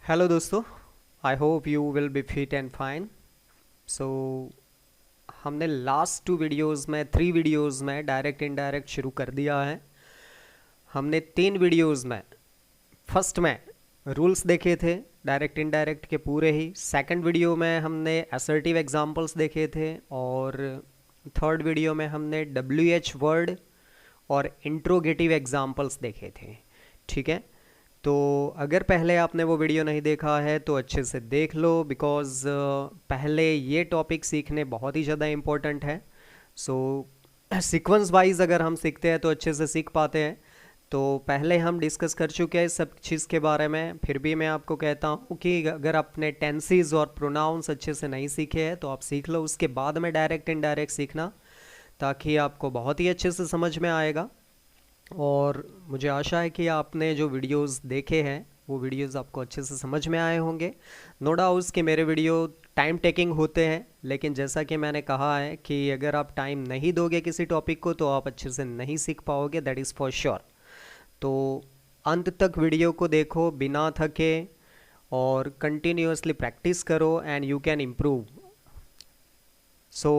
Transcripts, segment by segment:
Hello दोस्तों, I hope you will be fit and fine. So हमने last two videos में 3 videos में direct indirect शुरू कर दिया है। हमने 3 वीडियोस में फर्स्ट में रूल्स देखे थे डायरेक्ट इनडायरेक्ट के पूरे ही। सेकंड वीडियो में हमने असर्टिव एग्जांपल्स देखे थे और थर्ड वीडियो में हमने WH वर्ड और इंट्रोगेटिव एग्जांपल्स देखे थे। ठीक है, तो अगर पहले आपने वो वीडियो नहीं देखा है तो अच्छे से देख लो, बिकॉज़ पहले ये टॉपिक सीखने बहुत ही ज़्यादा इम्पोर्टेंट है। सो सीक्वेंस वाइज अगर हम सीखते हैं तो अच्छे से सीख पाते हैं। तो पहले हम डिस्कस कर चुके हैं सब चीज़ के बारे में, फिर भी मैं आपको कहता हूँ कि अगर आपने टेंसेस और प्रोनाउंस अच्छे से नहीं सीखे हैं तो आप सीख लो, उसके बाद में डायरेक्ट इनडायरेक्ट सीखना, ताकि आपको बहुत ही अच्छे से समझ में आएगा। और मुझे आशा है कि आपने जो वीडियोस देखे हैं वो वीडियोस आपको अच्छे से समझ में आए होंगे। नो डाउट्स कि मेरे वीडियो टाइम टेकिंग होते हैं, लेकिन जैसा कि मैंने कहा है कि अगर आप टाइम नहीं दोगे किसी टॉपिक को तो आप अच्छे से नहीं सीख पाओगे, दैट इज़ फॉर श्योर। तो अंत तक वीडियो को देखो बिना थके और कंटिन्यूअसली प्रैक्टिस करो एंड यू कैन इम्प्रूव। सो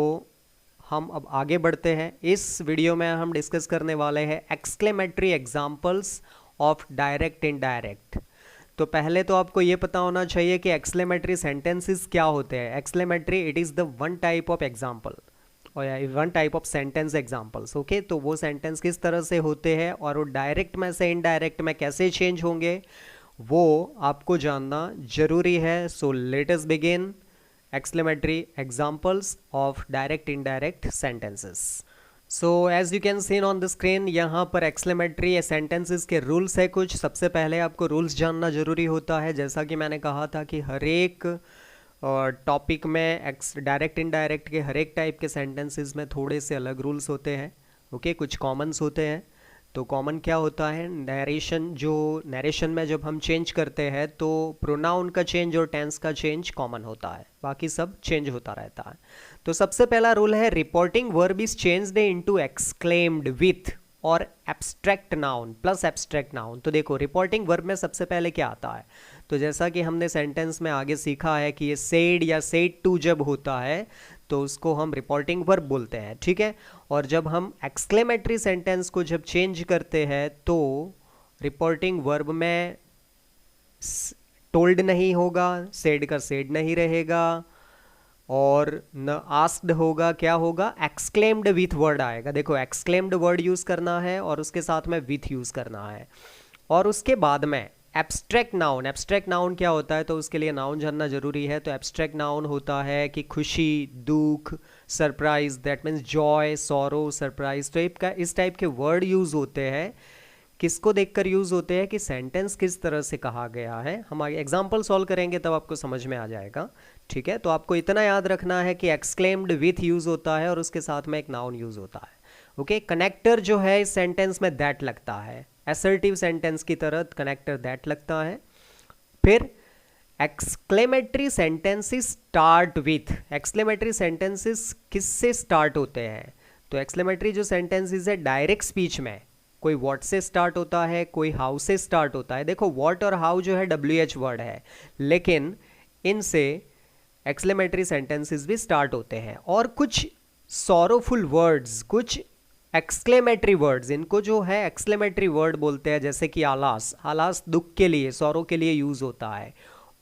हम अब आगे बढ़ते हैं। इस वीडियो में हम डिस्कस करने वाले हैं exclamatory examples of direct indirect. तो पहले तो आपको ये पता होना चाहिए कि एक्सक्लेमेटरी सेंटेंसेस क्या होते हैं। Exclamatory it is the one type of example और one type of sentence examples. Okay, तो वो सेंटेंस किस तरह से होते हैं और वो डायरेक्ट में से इनडायरेक्ट में कैसे चेंज होंगे वो आपको जानना जरूरी है। So let us begin exclamatory examples of direct indirect sentences. So as you can see on the screen, यहाँ पर exclamatory sentences के rules है कुछ। सबसे पहले आपको rules जानना ज़रूरी होता है। जैसा कि मैंने कहा था कि हर एक टॉपिक में डायरेक्ट इनडायरेक्ट के हर एक टाइप के सेंटेंसेस में थोड़े से अलग रूल्स होते हैं। ओके, कुछ कॉमन्स होते हैं। तो कॉमन क्या होता है, नरेशन में जब हम चेंज करते हैं तो प्रोनाउन का चेंज और टेंस का चेंज कॉमन होता है, बाकी सब चेंज होता रहता है। तो सबसे पहला रूल है reporting verb is changed into exclaimed with और abstract noun plus abstract noun. तो देखो रिपोर्टिंग वर्ब में सबसे पहले क्या आता है, तो जैसा कि हमने सेंटेंस में आगे सीखा है कि ये सेड या सेड टू जब होता है तो उसको हम रिपोर्टिंग वर्ब बोलते हैं। ठीक है, और जब हम एक्सक्लेमेटरी सेंटेंस को जब चेंज करते हैं तो रिपोर्टिंग वर्ब में टोल्ड नहीं होगा, सेड का सेड नहीं रहेगा और न आस्क्ड होगा, क्या होगा, एक्सक्लेम्ड विथ वर्ड आएगा। देखो एक्सक्लेम्ड वर्ड यूज़ करना है और उसके साथ में विथ यूज़ करना है। और उसके बाद में एब्स्ट्रैक्ट नाउन। एब्स्ट्रैक्ट नाउन क्या होता है, तो उसके लिए नाउन जानना जरूरी है। तो एब्स्ट्रैक्ट नाउन होता है कि खुशी, दुख, surprise, that means Joy, sorrow, surprise. तो इस टाइप के वर्ड यूज़ होते हैं, किसको देखकर यूज़ होते हैं कि सेंटेंस किस तरह से कहा गया है। हम आगे एग्जाम्पल सॉल्व करेंगे तब आपको समझ में आ जाएगा। ठीक है, तो आपको इतना याद रखना है कि एक्सक्लेम्ड विथ यूज़ होता है और उसके साथ में एक नाउन यूज़ होता है। ओके, कनेक्टर जो है इस सेंटेंस में दैट लगता है, असर्टिव सेंटेंस की तरह कनेक्टर दैट लगता है। फिर exclamatory sentences start with. Exclamatory sentences किससे स्टार्ट होते हैं, तो एक्सक्लेमेटरी जो सेंटेंसेस है डायरेक्ट स्पीच में कोई व्हाट से स्टार्ट होता है, कोई हाउ से स्टार्ट होता है। देखो व्हाट और हाउ जो है WH वर्ड है, लेकिन इनसे एक्सक्लेमेटरी सेंटेंसेस भी स्टार्ट होते हैं। और कुछ सॉरोफुल वर्ड्स, कुछ एक्सक्लेमेटरी वर्ड्स, इनको जो है एक्सक्लेमेटरी वर्ड बोलते हैं, जैसे कि आलास। आलास दुख के लिए, सॉरो के लिए यूज़ होता है।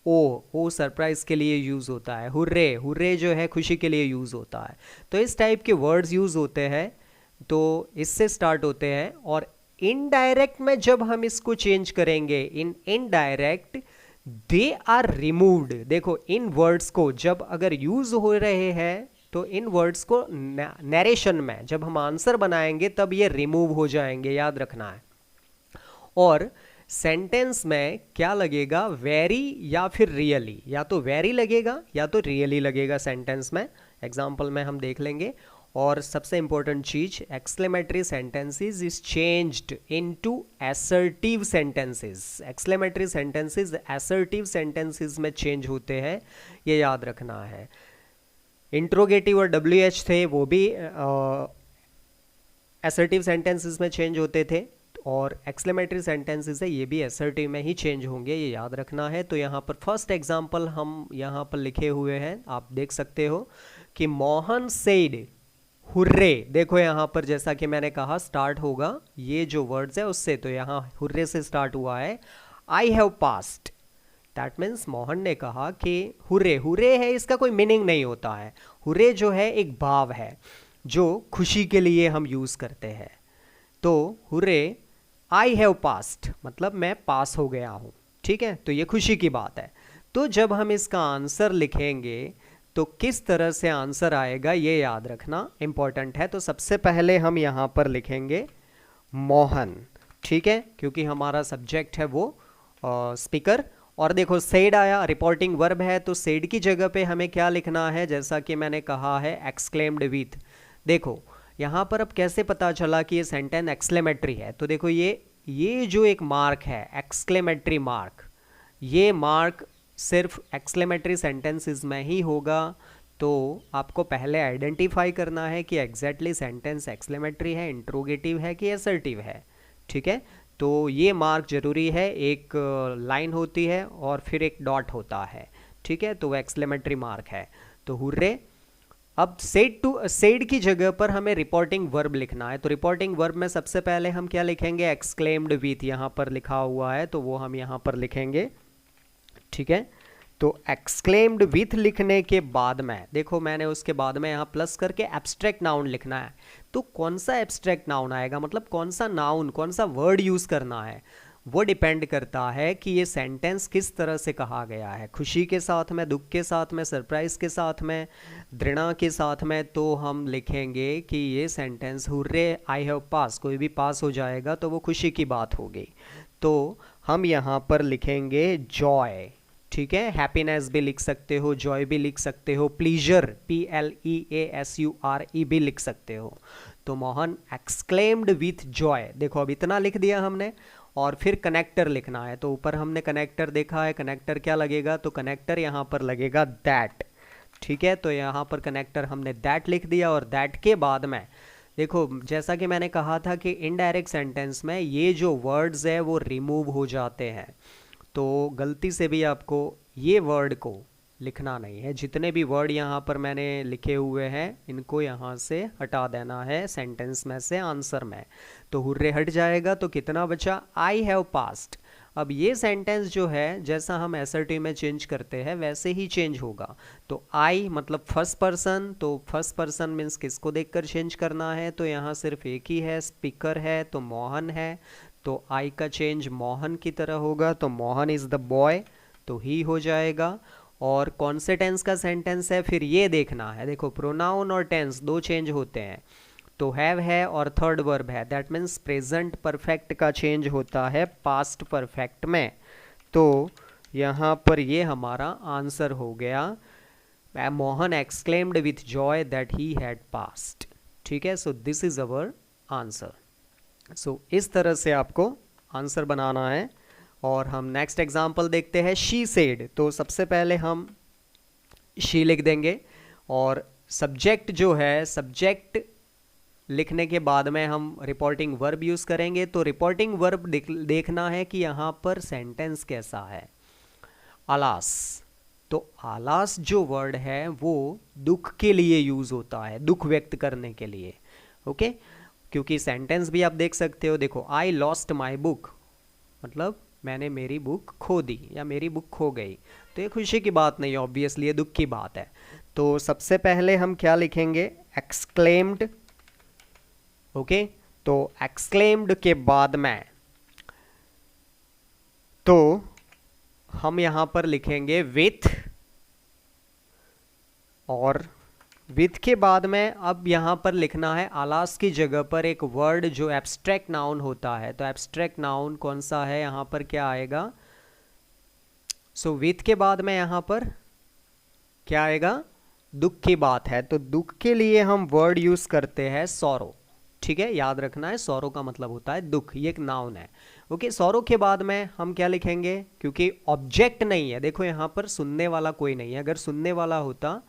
ओ सरप्राइज के लिए यूज़ होता है। हुर्रे, हुर्रे जो है खुशी के लिए यूज़ होता है। तो इस टाइप के वर्ड्स यूज़ होते हैं, तो इससे स्टार्ट होते हैं। और इनडायरेक्ट में जब हम इसको चेंज करेंगे, in indirect they are removed. देखो इन वर्ड्स को जब अगर यूज हो रहे हैं तो इन वर्ड्स को नरेशन में जब हम आंसर बनाएंगे तब ये रिमूव हो जाएंगे, याद रखना है। और सेंटेंस में क्या लगेगा, वेरी या फिर रियली, या तो वेरी लगेगा या तो रियली लगेगा सेंटेंस में। एग्जाम्पल में हम देख लेंगे। और सबसे इंपॉर्टेंट चीज, exclamatory sentences is changed into assertive sentences. Exclamatory sentences assertive sentences में चेंज होते हैं, ये याद रखना है। इंट्रोगेटिव और WH थे वो भी असर्टिव सेंटेंसेस में चेंज होते थे। और एक्सक्लेमेटरी सेंटेंसेस है ये भी असर्टिव में ही चेंज होंगे, ये याद रखना है। तो यहाँ पर फर्स्ट एग्जांपल हम यहाँ पर लिखे हुए हैं, आप देख सकते हो कि मोहन सेड हुर्रे। देखो यहाँ पर जैसा कि मैंने कहा स्टार्ट होगा ये जो वर्ड्स है उससे, तो यहाँ हुर्रे से स्टार्ट हुआ है। I have passed, that means Mohan ने कहा कि हुर्रे, हुर्रे है इसका कोई मीनिंग नहीं होता है। हुर्रे जो है एक भाव है जो खुशी के लिए हम यूज़ करते हैं। तो हुर्रे आई हैव पास्ड मतलब मैं पास हो गया हूँ, ठीक है, तो ये खुशी की बात है। तो जब हम इसका आंसर लिखेंगे तो किस तरह से आंसर आएगा ये याद रखना इंपॉर्टेंट है। तो सबसे पहले हम यहाँ पर लिखेंगे मोहन, ठीक है, क्योंकि हमारा सब्जेक्ट है वो स्पीकर। और देखो सेड आया, रिपोर्टिंग वर्ब है, तो सेड की जगह पे हमें क्या लिखना है, जैसा कि मैंने कहा है एक्सक्लेम्ड विथ। देखो यहाँ पर अब कैसे पता चला कि ये सेंटेंस एक्सक्लेमेटरी है, तो देखो ये जो एक मार्क है एक्सक्लेमेटरी मार्क, ये मार्क सिर्फ एक्सक्लेमेटरी सेंटेंसेस में ही होगा। तो आपको पहले आइडेंटिफाई करना है कि एग्जैक्टली सेंटेंस एक्सक्लेमेटरी है, इंट्रोगेटिव है कि असर्टिव है, ठीक है। तो ये मार्क जरूरी है, एक लाइन होती है और फिर एक डॉट होता है, ठीक है, तो वो एक्सक्लेमेटरी मार्क है। तो हुर्रे। अब सेड की जगह पर हमें रिपोर्टिंग वर्ब लिखना है, तो रिपोर्टिंग वर्ब में सबसे पहले हम क्या लिखेंगे, एक्सक्लेम्ड विथ, यहाँ पर लिखा हुआ है तो वो हम यहाँ पर लिखेंगे, ठीक है। तो एक्सक्लेम्ड विथ लिखने के बाद में देखो मैंने उसके बाद में यहाँ प्लस करके एब्स्ट्रैक्ट नाउन लिखना है। तो कौन सा एब्स्ट्रैक्ट नाउन आएगा, मतलब कौन सा नाउन, कौन सा वर्ड यूज़ करना है, वो डिपेंड करता है कि ये सेंटेंस किस तरह से कहा गया है, खुशी के साथ में, दुख के साथ में, सरप्राइज के साथ में, दृढ़ा के साथ में। तो हम लिखेंगे कि ये sentence hurray I have pass, कोई भी पास हो जाएगा तो वो खुशी की बात होगी। तो हम यहाँ पर लिखेंगे जॉय, ठीक है, हैप्पीनेस भी लिख सकते हो, जॉय भी लिख सकते हो, प्लीजर PLEASURE भी लिख सकते हो। तो मोहन एक्सक्लेम्ड विथ जॉय, देखो अब इतना लिख दिया हमने। और फिर कनेक्टर लिखना है, तो ऊपर हमने कनेक्टर देखा है, कनेक्टर क्या लगेगा, तो कनेक्टर यहाँ पर लगेगा दैट, ठीक है। तो यहाँ पर कनेक्टर हमने दैट लिख दिया और दैट के बाद में देखो जैसा कि मैंने कहा था कि इनडायरेक्ट सेंटेंस में ये जो वर्ड्स है वो रिमूव हो जाते हैं, तो गलती से भी आपको ये वर्ड को लिखना नहीं है। जितने भी वर्ड यहाँ पर मैंने लिखे हुए हैं इनको यहाँ से हटा देना है सेंटेंस में से आंसर में। तो हुर्रे हट जाएगा तो कितना बचा, आई हैव पास्ड। अब ये सेंटेंस जो है जैसा हम असर्टिव में चेंज करते हैं वैसे ही चेंज होगा। तो आई मतलब फर्स्ट पर्सन, तो फर्स्ट पर्सन मीन्स किसको देखकर चेंज करना है, तो यहाँ सिर्फ एक ही है, स्पीकर है, तो मोहन है। तो आई का चेंज मोहन की तरह होगा, तो मोहन इज़ द बॉय, तो ही हो जाएगा। और कौन से टेंस का सेंटेंस है फिर ये देखना है। देखो प्रोनाउन और टेंस दो चेंज होते हैं, तो हैव है और थर्ड वर्ब है, दैट मीन्स प्रेजेंट परफेक्ट का चेंज होता है पास्ट परफेक्ट में। तो यहाँ पर ये हमारा आंसर हो गया, Mohan exclaimed with joy that he had passed, ठीक है। So this is our answer. So इस तरह से आपको आंसर बनाना है। और हम नेक्स्ट एग्जाम्पल देखते हैं, शी सेड। तो सबसे पहले हम शी लिख देंगे और सब्जेक्ट जो है, सब्जेक्ट लिखने के बाद में हम रिपोर्टिंग वर्ब यूज़ करेंगे। तो रिपोर्टिंग वर्ब देखना है कि यहाँ पर सेंटेंस कैसा है। आलास, तो आलास जो वर्ड है वो दुख के लिए यूज़ होता है, दुख व्यक्त करने के लिए, ओके। क्योंकि सेंटेंस भी आप देख सकते हो, देखो आई लॉस्ट माई बुक मतलब मैंने मेरी बुक खो दी या मेरी बुक खो गई, तो ये खुशी की बात नहीं है, ऑब्वियसली ये दुख की बात है। तो सबसे पहले हम क्या लिखेंगे, एक्सक्लेम्ड, ओके। तो एक्सक्लेम्ड के बाद में तो हम यहाँ पर लिखेंगे विथ, और विथ के बाद में अब यहाँ पर लिखना है आलास की जगह पर एक वर्ड जो एब्स्ट्रैक्ट नाउन होता है। तो एब्स्ट्रैक्ट नाउन कौन सा है, यहाँ पर क्या आएगा, सो विथ के बाद में यहाँ पर क्या आएगा, दुख की बात है, तो दुख के लिए हम वर्ड यूज करते हैं सॉरो, ठीक है, याद रखना है सॉरो का मतलब होता है दुख, ये एक नाउन है, ओके। सॉरो के बाद में हम क्या लिखेंगे, क्योंकि ऑब्जेक्ट नहीं है, देखो यहाँ पर सुनने वाला कोई नहीं है, अगर सुनने वाला होता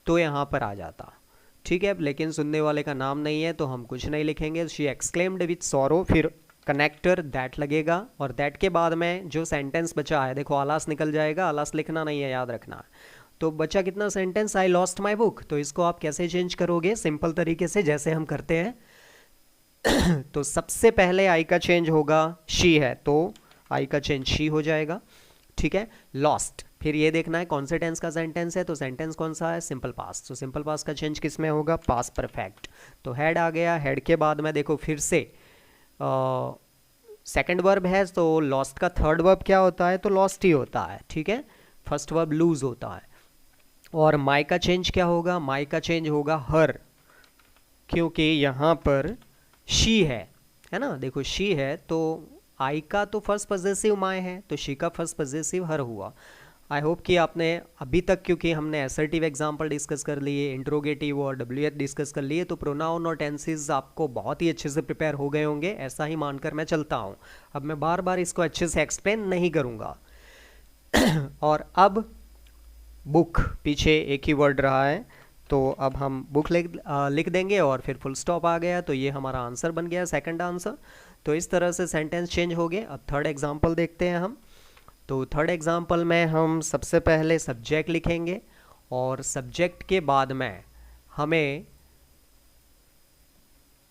तो यहाँ पर आ जाता, ठीक है, लेकिन सुनने वाले का नाम नहीं है तो हम कुछ नहीं लिखेंगे। शी एक्सक्लेम्ड विथ सॉरो, फिर कनेक्टर दैट लगेगा, और दैट के बाद में जो सेंटेंस बचा है, देखो आलास निकल जाएगा, आलास लिखना नहीं है, याद रखना है। तो बचा कितना sentence, I lost my book. तो इसको आप कैसे चेंज करोगे, सिंपल तरीके से जैसे हम करते हैं। तो सबसे पहले आई का चेंज होगा, शी है तो आई का चेंज शी हो जाएगा, ठीक है। लॉस्ट, फिर ये देखना है कौन से टेंस का सेंटेंस है, तो सेंटेंस कौन सा है, सिंपल पास्ट। तो सिंपल पास्ट का चेंज किस में होगा, पास्ट परफेक्ट। तो हेड आ गया, हेड के बाद में देखो फिर से सेकंड वर्ब है, तो लॉस्ट का थर्ड वर्ब क्या होता है, तो लॉस्ट ही होता है, ठीक है। फर्स्ट वर्ब लूज होता है। और माई का चेंज क्या होगा, माई का चेंज होगा हर, क्योंकि यहाँ पर शी है ना। देखो शी है तो आई का तो फर्स्ट पॉजेसिव माई है, तो शी का फर्स्ट पॉजेसिव हर हुआ। आई होप कि आपने अभी तक, क्योंकि हमने असर्टिव एग्जाम्पल डिस्कस कर लिए, इंट्रोगेटिव और डब्ल्यूएच डिस्कस कर लिए, तो प्रोनाउन और टेंसेस आपको बहुत ही अच्छे से प्रिपेयर हो गए होंगे, ऐसा ही मानकर मैं चलता हूँ। अब मैं बार बार इसको अच्छे से एक्सप्लेन नहीं करूँगा। और अब बुक, पीछे एक ही वर्ड रहा है, तो अब हम बुक लिख देंगे और फिर फुल स्टॉप आ गया, तो ये हमारा आंसर बन गया, सेकंड आंसर। तो इस तरह से सेंटेंस चेंज हो गए। अब थर्ड एग्जांपल देखते हैं हम। तो थर्ड एग्जांपल में हम सबसे पहले सब्जेक्ट लिखेंगे, और सब्जेक्ट के बाद में हमें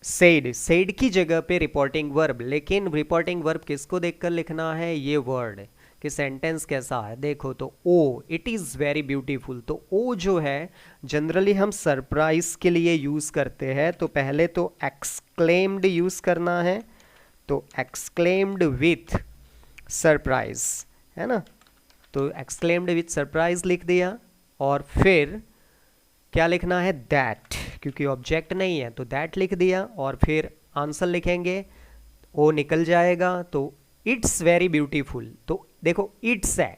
सेड की जगह पे रिपोर्टिंग वर्ब, लेकिन रिपोर्टिंग वर्ब किसको देखकर लिखना है, ये वर्ड कि सेंटेंस कैसा है। देखो तो ओ, इट इज़ वेरी ब्यूटीफुल, तो ओ जो है जनरली हम सरप्राइज के लिए यूज़ करते हैं। तो पहले तो एक्सक्लेम्ड यूज़ करना है, तो एक्सक्लेम्ड विथ सरप्राइज, है ना। तो एक्सक्लेम्ड विथ सरप्राइज लिख दिया, और फिर क्या लिखना है, दैट, क्योंकि ऑब्जेक्ट नहीं है तो दैट लिख दिया, और फिर आंसर लिखेंगे, ओ निकल जाएगा, तो इट्स वेरी ब्यूटीफुल। तो देखो इट्स है,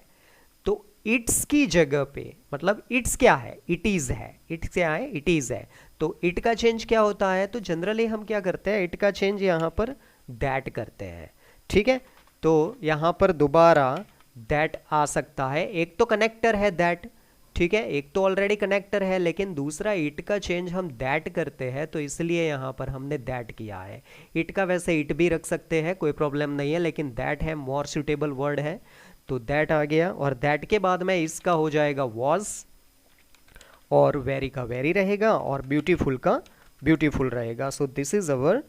तो इट्स की जगह पे, मतलब इट्स क्या है, इट इज़ है, इट्स क्या है, इट इज़ है। तो इट का चेंज क्या होता है, तो जनरली हम क्या करते हैं, इट का चेंज यहाँ पर दैट करते हैं, ठीक है। तो यहाँ पर दोबारा दैट आ सकता है, एक तो कनेक्टर है दैट, ठीक है, एक तो ऑलरेडी कनेक्टर है, लेकिन दूसरा इट का चेंज हम दैट करते हैं, तो इसलिए यहाँ पर हमने दैट किया है। इट का वैसे इट भी रख सकते हैं, कोई प्रॉब्लम नहीं है, लेकिन दैट है मोर सुटेबल वर्ड है, तो दैट आ गया। और दैट के बाद में इसका हो जाएगा वॉज, और वेरी का वेरी रहेगा, और ब्यूटीफुल का ब्यूटीफुल रहेगा। सो दिस इज अवर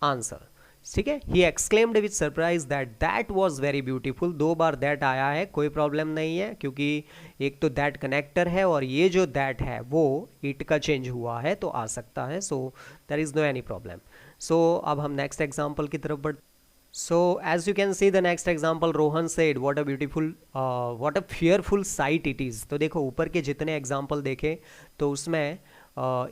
आंसर, ठीक है। He exclaimed with surprise that that was very beautiful, दो बार दैट आया है, कोई प्रॉब्लम नहीं है, क्योंकि एक तो दैट कनेक्टर है, और ये जो दैट है वो इट का चेंज हुआ है, तो आ सकता है। So there is no any problem. So अब हम नेक्स्ट एग्जाम्पल की तरफ बढ़। So as you can see the next example, Rohan said what a beautiful what a fearful sight it is। तो देखो ऊपर के जितने एग्जाम्पल देखे तो उसमें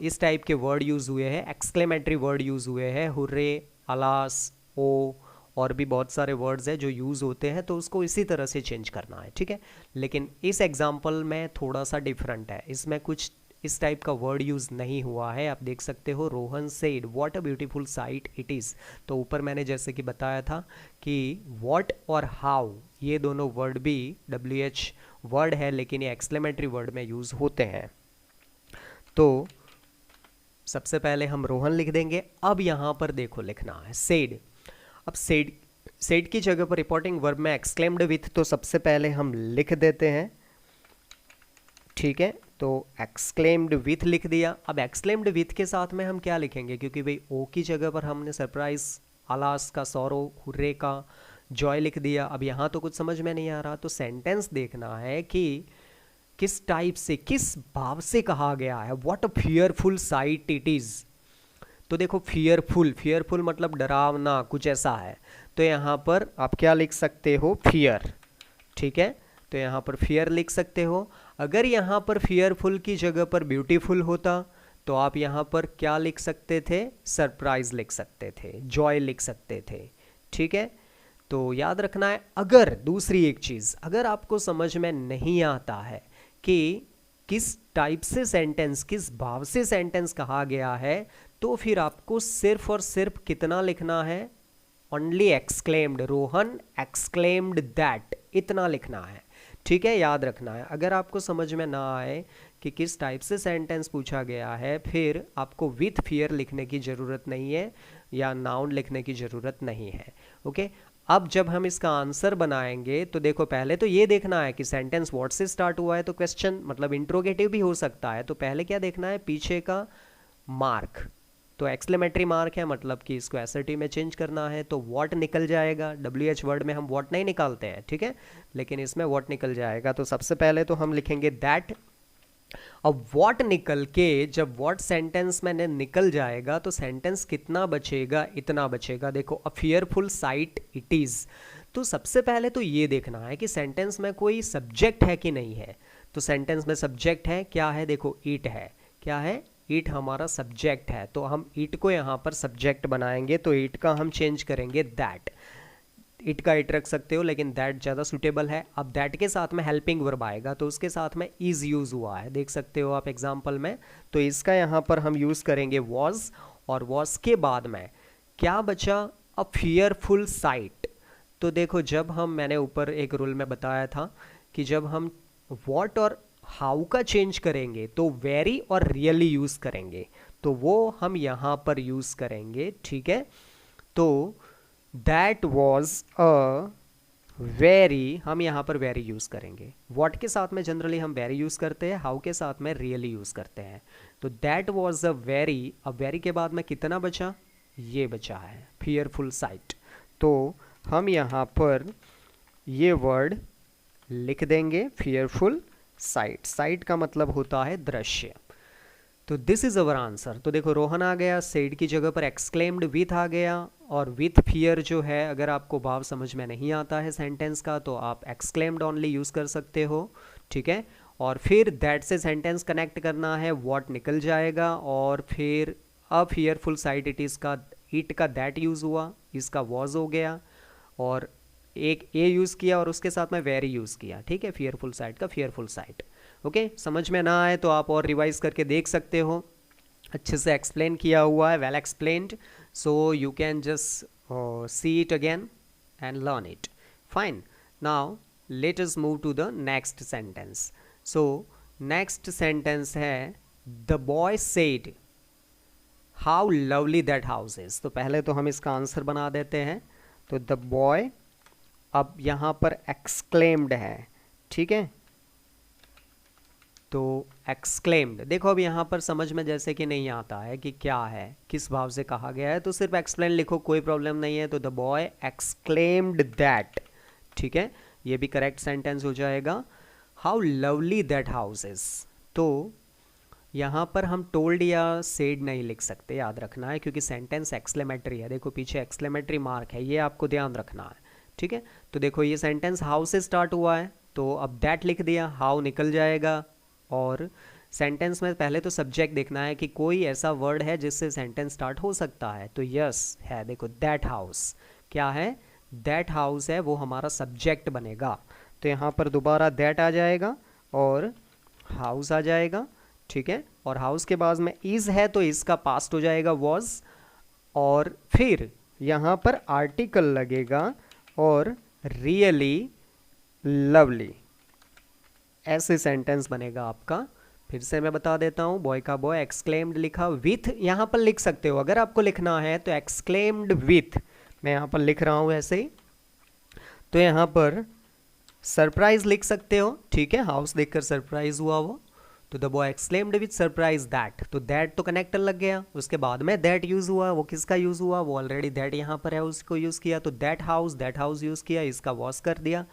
इस टाइप के वर्ड यूज़ हुए हैं, एक्सक्लेमेटरी वर्ड यूज़ हुए हैं, हुर्रे, अलास, ओ, और भी बहुत सारे वर्ड्स हैं जो यूज़ होते हैं, तो उसको इसी तरह से चेंज करना है, ठीक है। लेकिन इस एग्जाम्पल में थोड़ा सा डिफरेंट है, इसमें कुछ इस टाइप का वर्ड यूज़ नहीं हुआ है। आप देख सकते हो, Rohan said what a beautiful sight it is. तो ऊपर मैंने जैसे कि बताया था कि व्हाट और हाउ, ये दोनों वर्ड भी WH वर्ड है, लेकिन ये एक्सक्लेमेटरी वर्ड में यूज़ होते हैं। तो सबसे पहले हम रोहन लिख देंगे। अब यहाँ पर देखो लिखना है सेड। अब सेड की जगह पर रिपोर्टिंग वर्ब में एक्सक्लेम्ड विथ, तो सबसे पहले हम लिख देते हैं, ठीक है। तो एक्सक्लेम्ड विथ लिख दिया। अब एक्सक्लेम्ड विथ के साथ में हम क्या लिखेंगे, क्योंकि भाई ओ की जगह पर हमने सरप्राइज, अलास का सौरो, हुर्रे का जॉय लिख दिया। अब यहाँ तो कुछ समझ में नहीं आ रहा, तो सेंटेंस देखना है कि किस टाइप से, किस भाव से कहा गया है। What a fearful site it is. तो देखो फियरफुल मतलब डरावना, कुछ ऐसा है। तो यहाँ पर आप क्या लिख सकते हो, फियर, ठीक है। तो यहाँ पर फियर लिख सकते हो। अगर यहाँ पर फियरफुल की जगह पर ब्यूटीफुल होता तो आप यहाँ पर क्या लिख सकते थे, सरप्राइज लिख सकते थे, जॉय लिख सकते थे, ठीक है। तो याद रखना है। अगर दूसरी एक चीज़, अगर आपको समझ में नहीं आता है कि किस टाइप से सेंटेंस, किस भाव से सेंटेंस कहा गया है, तो फिर आपको सिर्फ और सिर्फ कितना लिखना है, only exclaimed, Rohan exclaimed that, इतना लिखना है, ठीक है। याद रखना है। अगर आपको समझ में ना आए कि किस टाइप से सेंटेंस पूछा गया है, फिर आपको विथ फियर लिखने की ज़रूरत नहीं है। या नाउन लिखने की ज़रूरत नहीं है। ओके, अब जब हम इसका आंसर बनाएंगे तो देखो पहले तो ये देखना है कि सेंटेंस व्हाट से स्टार्ट हुआ है, तो क्वेश्चन मतलब इंट्रोगेटिव भी हो सकता है, तो पहले क्या देखना है, पीछे का मार्क। तो एक्सक्लेमेटरी मार्क है, मतलब कि इसको एसर्टिव में चेंज करना है, तो व्हाट निकल जाएगा। WH वर्ड में हम व्हाट नहीं निकालते हैं, ठीक है, लेकिन इसमें व्हाट निकल जाएगा। तो सबसे पहले तो हम लिखेंगे दैट। अब व्हाट निकल के जब व्हाट सेंटेंस में निकल जाएगा तो सेंटेंस कितना बचेगा, इतना बचेगा। देखो, अ फियरफुल साइट इट इज़। तो सबसे पहले तो ये देखना है कि सेंटेंस में कोई सब्जेक्ट है कि नहीं है। तो सेंटेंस में सब्जेक्ट है, क्या है, देखो ईट है। क्या है, ईट हमारा सब्जेक्ट है, तो हम ईट को यहाँ पर सब्जेक्ट बनाएंगे, तो ईट का हम चेंज करेंगे दैट। इट का इट रख सकते हो, लेकिन दैट ज़्यादा सुटेबल है। अब दैट के साथ में हेल्पिंग वर्ब आएगा, तो उसके साथ में इज़ यूज़ हुआ है, देख सकते हो आप एग्जाम्पल में। तो इसका यहाँ पर हम यूज़ करेंगे वॉज, और वॉज के बाद में क्या बचा, अ फियरफुल साइट। तो देखो, जब हम, मैंने ऊपर एक रूल में बताया था कि जब हम वॉट और हाउ का चेंज करेंगे तो वेरी और रियली यूज़ करेंगे, तो वो हम यहाँ पर यूज़ करेंगे, ठीक है। तो दैट वॉज अ वेरी, हम यहाँ पर वेरी यूज़ करेंगे। वॉट के साथ में जनरली हम वेरी यूज़ करते हैं, हाउ के साथ में रियली यूज़ करते हैं। तो दैट वॉज अ वेरी, अब वेरी के बाद में कितना बचा, ये बचा है फियरफुल साइट। तो हम यहाँ पर ये वर्ड लिख देंगे, फियरफुल साइट। साइट का मतलब होता है दृश्य। तो दिस इज़ अवर आंसर। तो देखो, रोहन आ गया, सेड की जगह पर एक्सक्लेम्ड विथ आ गया, और विथ फियर जो है, अगर आपको भाव समझ में नहीं आता है सेंटेंस का तो आप एक्सक्लेम्ड ओनली यूज़ कर सकते हो, ठीक है। और फिर दैट से सेंटेंस कनेक्ट करना है, व्हाट निकल जाएगा, और फिर अ फियरफुल साइट इट इज़ का इट का दैट यूज़ हुआ, इसका वॉज हो गया, और एक ए यूज़ किया और उसके साथ में वेरी यूज़ किया, ठीक है, फियरफुल साइट का फियरफुल साइट। ओके, समझ में ना आए तो आप और रिवाइज करके देख सकते हो, अच्छे से एक्सप्लेन किया हुआ है, well explained, so you can just see it again and learn it. Fine, now let us move to the next sentence. So next sentence है, the boy said how lovely that house is. तो पहले तो हम इसका answer बना देते हैं। तो द बॉय, अब यहाँ पर एक्सक्लेम्ड है, ठीक है, तो एक्सक्लेम्ड। देखो, अब यहाँ पर समझ में जैसे कि नहीं आता है कि क्या है, किस भाव से कहा गया है, तो सिर्फ एक्सप्लेन लिखो, कोई प्रॉब्लम नहीं है। तो द बॉय एक्सक्लेम्ड दैट, ठीक है, ये भी करेक्ट सेंटेंस हो जाएगा। How lovely that house is. तो यहाँ पर हम टोल्ड या सेड नहीं लिख सकते, याद रखना है, क्योंकि सेंटेंस एक्सक्लेमेटरी है। देखो, पीछे एक्सक्लेमेटरी मार्क है, ये आपको ध्यान रखना है, ठीक है। तो देखो, ये सेंटेंस हाउ से स्टार्ट हुआ है, तो अब दैट लिख दिया, हाउ निकल जाएगा। और सेंटेंस में पहले तो सब्जेक्ट देखना है कि कोई ऐसा वर्ड है जिससे सेंटेंस स्टार्ट हो सकता है, तो यस है, देखो दैट हाउस, क्या है, दैट हाउस है, वो हमारा सब्जेक्ट बनेगा। तो यहाँ पर दोबारा दैट आ जाएगा और हाउस आ जाएगा, ठीक है। और हाउस के बाद में इज है, तो इसका पास्ट हो जाएगा वॉज, और फिर यहाँ पर आर्टिकल लगेगा और रियली लवली, ऐसे सेंटेंस बनेगा आपका। फिर से मैं बता देता हूँ, बॉय का बॉय एक्सक्लेम्ड लिखा, विथ यहाँ पर लिख सकते हो, अगर आपको लिखना है तो एक्सक्लेम्ड विथ, मैं यहाँ पर लिख रहा हूँ ऐसे ही। तो यहाँ पर सरप्राइज लिख सकते हो, ठीक है, हाउस देखकर सरप्राइज हुआ वो, तो the boy exclaimed with surprise that. तो दैट तो कनेक्टर लग गया, उसके बाद में दैट यूज हुआ, वो किसका यूज हुआ, वो ऑलरेडी दैट यहाँ पर है, उसको यूज किया, तो दैट हाउस यूज किया, इसका वॉज कर दिया।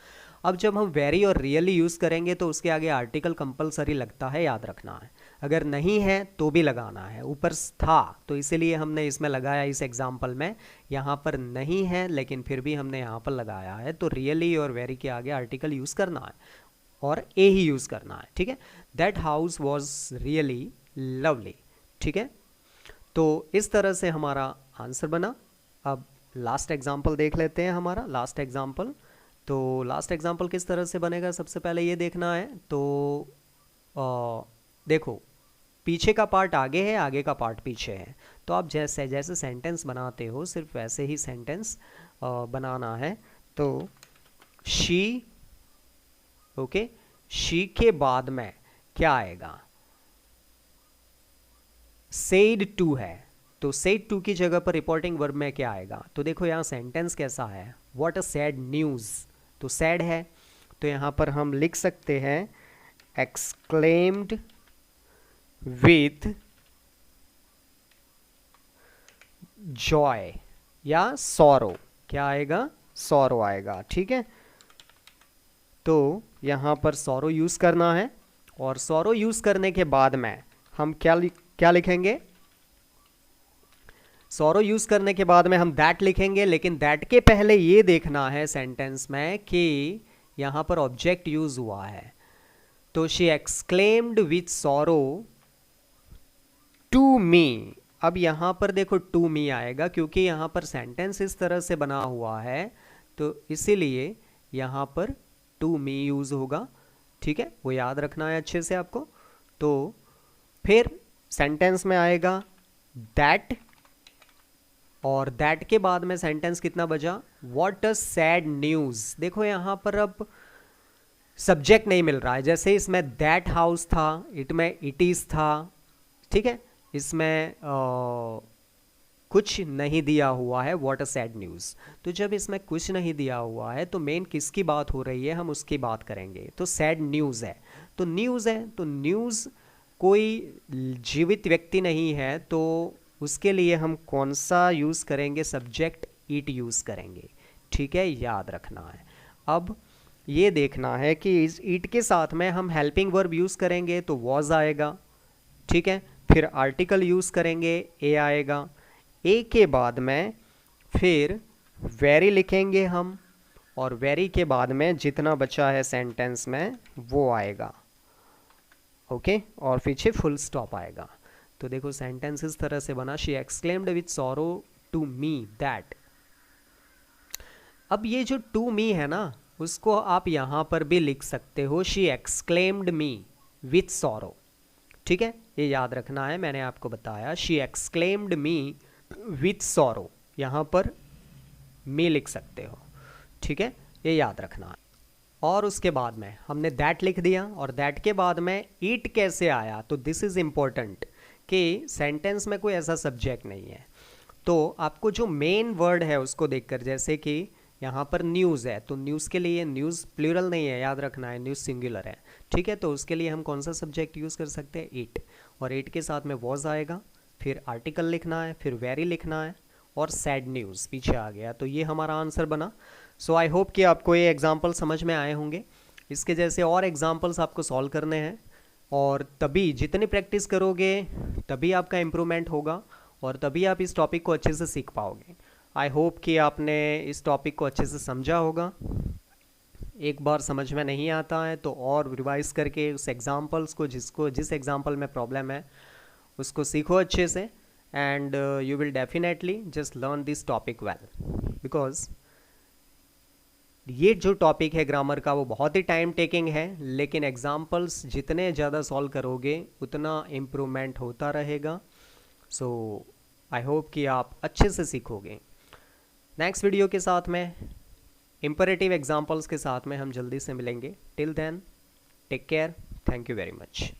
अब जब हम वेरी और रियली यूज़ करेंगे तो उसके आगे आर्टिकल कंपलसरी लगता है, याद रखना है, अगर नहीं है तो भी लगाना है। ऊपर था तो इसीलिए हमने इसमें लगाया, इस एग्जाम्पल में यहाँ पर नहीं है लेकिन फिर भी हमने यहाँ पर लगाया है। तो रियली और वेरी के आगे आर्टिकल यूज़ करना है और ए ही यूज़ करना है, ठीक है। That house was really lovely, ठीक है। तो इस तरह से हमारा आंसर बना। अब लास्ट एग्जाम्पल देख लेते हैं, हमारा लास्ट एग्जाम्पल। तो लास्ट एग्जाम्पल किस तरह से बनेगा, सबसे पहले ये देखना है। तो देखो, पीछे का पार्ट आगे है, आगे का पार्ट पीछे है, तो आप जैसे जैसे सेंटेंस बनाते हो सिर्फ वैसे ही सेंटेंस बनाना है। तो शी, ओके, शी के बाद में क्या आएगा, सेड टू है, तो सेड टू की जगह पर रिपोर्टिंग वर्ब में क्या आएगा? तो देखो यहाँ सेंटेंस कैसा है, व्हाट अ सैड न्यूज़, तो सैड है तो यहाँ पर हम लिख सकते हैं एक्सक्लेम्ड विथ जॉय या सॉरो, क्या आएगा? सॉरो आएगा, ठीक है। तो यहाँ पर सॉरो यूज़ करना है और सॉरो यूज़ करने के बाद में हम क्या लिखेंगे? सॉरो यूज़ करने के बाद में हम दैट लिखेंगे, लेकिन दैट के पहले ये देखना है सेंटेंस में कि यहाँ पर ऑब्जेक्ट यूज़ हुआ है। तो she exclaimed with sorrow to me. अब यहाँ पर देखो टू मी आएगा क्योंकि यहाँ पर सेंटेंस इस तरह से बना हुआ है, तो इसीलिए यहाँ पर टू मी यूज़ होगा, ठीक है, वो याद रखना है अच्छे से आपको। तो फिर सेंटेंस में आएगा दैट, और दैट के बाद में सेंटेंस कितना बचा? What a sad news. देखो यहाँ पर अब सब्जेक्ट नहीं मिल रहा है, जैसे इसमें दैट हाउस था, इट में इट इज़ था, ठीक है, इसमें कुछ नहीं दिया हुआ है व्हाट अ सैड न्यूज़। तो जब इसमें कुछ नहीं दिया हुआ है तो मेन किसकी बात हो रही है, हम उसकी बात करेंगे। तो सैड न्यूज़ है, तो न्यूज़ है, तो न्यूज़ कोई जीवित व्यक्ति नहीं है, तो उसके लिए हम कौन सा यूज़ करेंगे? सब्जेक्ट इट यूज़ करेंगे, ठीक है, याद रखना है। अब ये देखना है कि इस इट के साथ में हम हेल्पिंग वर्ब यूज़ करेंगे तो वॉज आएगा, ठीक है, फिर आर्टिकल यूज़ करेंगे ए आएगा, ए के बाद में फिर वेरी लिखेंगे हम, और वेरी के बाद में जितना बचा है सेंटेंस में वो आएगा, ओके, और पीछे फुल स्टॉप आएगा। तो देखो सेंटेंस इस तरह से बना, she exclaimed with sorrow to me that. अब ये जो टू मी है ना, उसको आप यहाँ पर भी लिख सकते हो, she exclaimed me with sorrow, ठीक है, ये याद रखना है, मैंने आपको बताया she exclaimed me with sorrow, यहाँ पर मी लिख सकते हो, ठीक है, ये याद रखना है। और उसके बाद में हमने दैट लिख दिया, और दैट के बाद में इट कैसे आया? तो दिस इज़ इम्पोर्टेंट कि सेंटेंस में कोई ऐसा सब्जेक्ट नहीं है, तो आपको जो मेन वर्ड है उसको देखकर, जैसे कि यहाँ पर न्यूज़ है, तो न्यूज़ के लिए न्यूज़ प्लूरल नहीं है, याद रखना है, न्यूज़ सिंगुलर है, ठीक है, तो उसके लिए हम कौन सा सब्जेक्ट यूज़ कर सकते हैं? इट, और इट के साथ में वॉज आएगा, फिर आर्टिकल लिखना है, फिर वेरी लिखना है, और सैड न्यूज़ पीछे आ गया। तो ये हमारा आंसर बना। सो आई होप कि आपको ये एग्जाम्पल समझ में आए होंगे। इसके जैसे और एग्जाम्पल्स आपको सॉल्व करने हैं, और तभी जितनी प्रैक्टिस करोगे तभी आपका इम्प्रूवमेंट होगा, और तभी आप इस टॉपिक को अच्छे से सीख पाओगे। आई होप कि आपने इस टॉपिक को अच्छे से समझा होगा। एक बार समझ में नहीं आता है तो और रिवाइज करके उस एग्जाम्पल्स को, जिस एग्जाम्पल में प्रॉब्लम है उसको सीखो अच्छे से, and you will definitely just learn this topic well, because ये जो टॉपिक है ग्रामर का वो बहुत ही टाइम टेकिंग है, लेकिन एग्जाम्पल्स जितने ज़्यादा सॉल्व करोगे उतना इम्प्रूवमेंट होता रहेगा। सो आई होप कि आप अच्छे से सीखोगे। नेक्स्ट वीडियो के साथ में इंपरेटिव एग्जाम्पल्स के साथ में हम जल्दी से मिलेंगे। Till then take care, thank you very much.